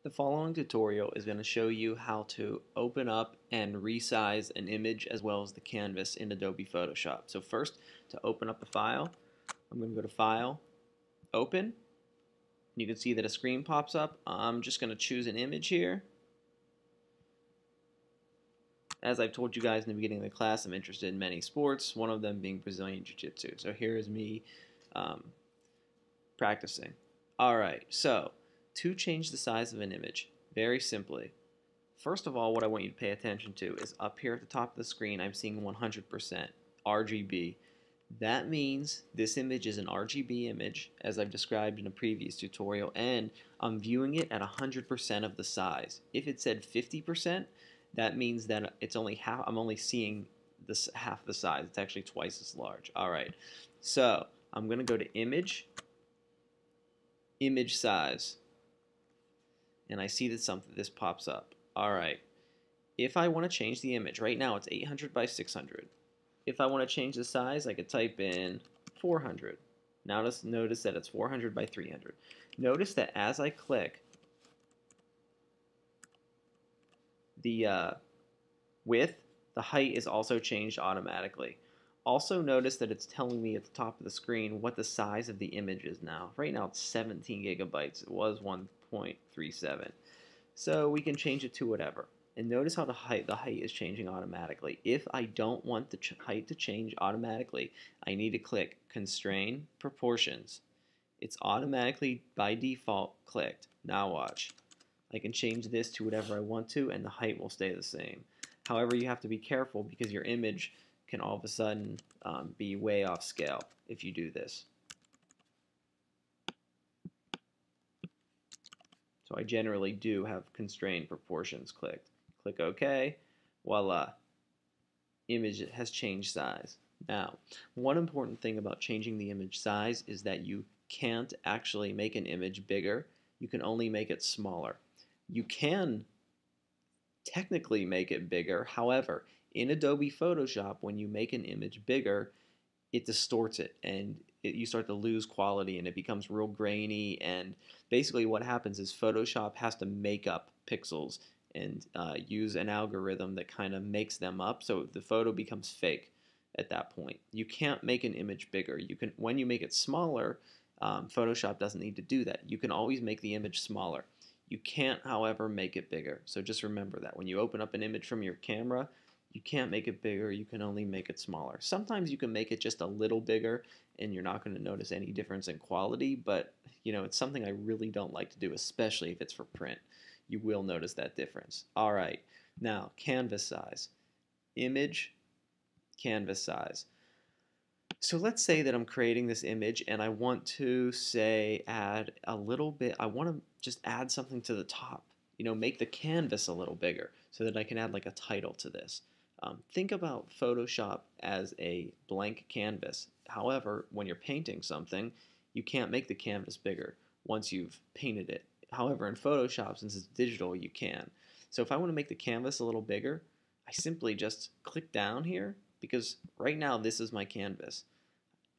The following tutorial is going to show you how to open up and resize an image as well as the canvas in Adobe Photoshop. So first, to open up the file, I'm going to go to File, Open. You can see that a screen pops up. I'm just going to choose an image here. As I've told you guys in the beginning of the class, I'm interested in many sports, one of them being Brazilian Jiu-Jitsu. So here is me practicing. Alright, so to change the size of an image, very simply, first of all, what I want you to pay attention to is up here at the top of the screen, I'm seeing 100% RGB. That means this image is an RGB image, as I've described in a previous tutorial, and I'm viewing it at 100% of the size. If it said 50%, that means that it's only half. I'm only seeing this half the size. It's actually twice as large. All right, so I'm going to go to Image, Image Size, and I see that this pops up. All right, if I want to change the image, right now it's 800 by 600. If I want to change the size, I could type in 400. Now notice that it's 400 by 300. Notice that as I click, the width, the height is also changed automatically. Also notice that it's telling me at the top of the screen what the size of the image is now. Right now it's 17 gigabytes. It was 1.37. So we can change it to whatever. And notice how the height is changing automatically. If I don't want the height to change automatically, I need to click Constrain Proportions. It's automatically, by default, clicked. Now watch. I can change this to whatever I want to, and the height will stay the same. However, you have to be careful because your image can all of a sudden be way off scale if you do this. So I generally do have Constrain Proportions clicked. Click OK. Voila. Image has changed size. Now, one important thing about changing the image size is that you can't actually make an image bigger. You can only make it smaller. You can technically make it bigger. However, in Adobe Photoshop, when you make an image bigger, it distorts it and you start to lose quality and it becomes real grainy, and basically what happens is Photoshop has to make up pixels and use an algorithm that kind of makes them up, so the photo becomes fake at that point. You can't make an image bigger. You can, when you make it smaller, Photoshop doesn't need to do that. You can always make the image smaller. You can't, however, make it bigger. So just remember that when you open up an image from your camera, you can't make it bigger, you can only make it smaller. Sometimes you can make it just a little bigger and you're not going to notice any difference in quality, but you know, it's something I really don't like to do, especially if it's for print. You will notice that difference. All right, now canvas size. Image, canvas size. So let's say that I'm creating this image and I want to, say, add a little bit, I want to just add something to the top. You know, make the canvas a little bigger so that I can add like a title to this. Think about Photoshop as a blank canvas. However, when you're painting something, you can't make the canvas bigger once you've painted it. However, in Photoshop, since it's digital, you can. So if I want to make the canvas a little bigger, I simply just click down here, because right now this is my canvas.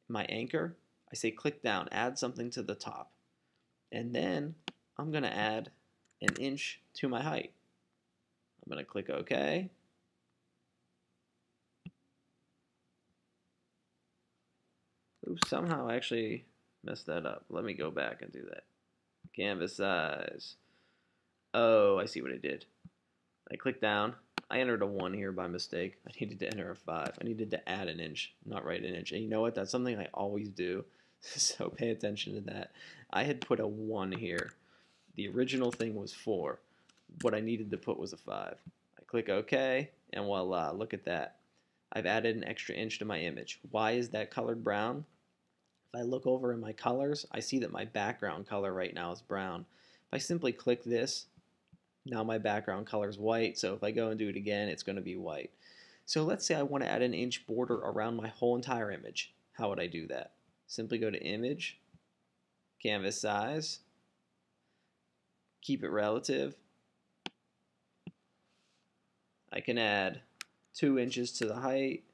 My anchor, I say click down, add something to the top. And then I'm going to add an inch to my height. I'm going to click OK. Oops, somehow I actually messed that up. Let me go back and do that. Canvas size. Oh, I see what I did. I clicked down. I entered a 1 here by mistake. I needed to enter a 5. I needed to add an inch, not write an inch. And you know what? That's something I always do. So pay attention to that. I had put a 1 here. The original thing was 4. What I needed to put was a 5. I click OK, and voila, look at that. I've added an extra inch to my image. Why is that colored brown? If I look over in my colors, I see that my background color right now is brown. If I simply click this, now my background color is white, so if I go and do it again, it's going to be white. So let's say I want to add an inch border around my whole entire image. How would I do that? Simply go to Image, Canvas Size, keep it relative. I can add 2 inches to the height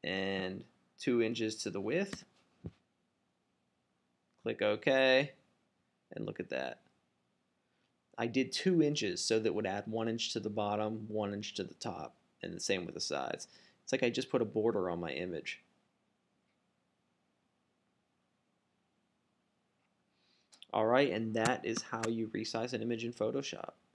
and 2 inches to the width. Click OK, and look at that. I did 2 inches so that would add 1 inch to the bottom, 1 inch to the top, and the same with the sides. It's like I just put a border on my image. Alright, and that is how you resize an image in Photoshop.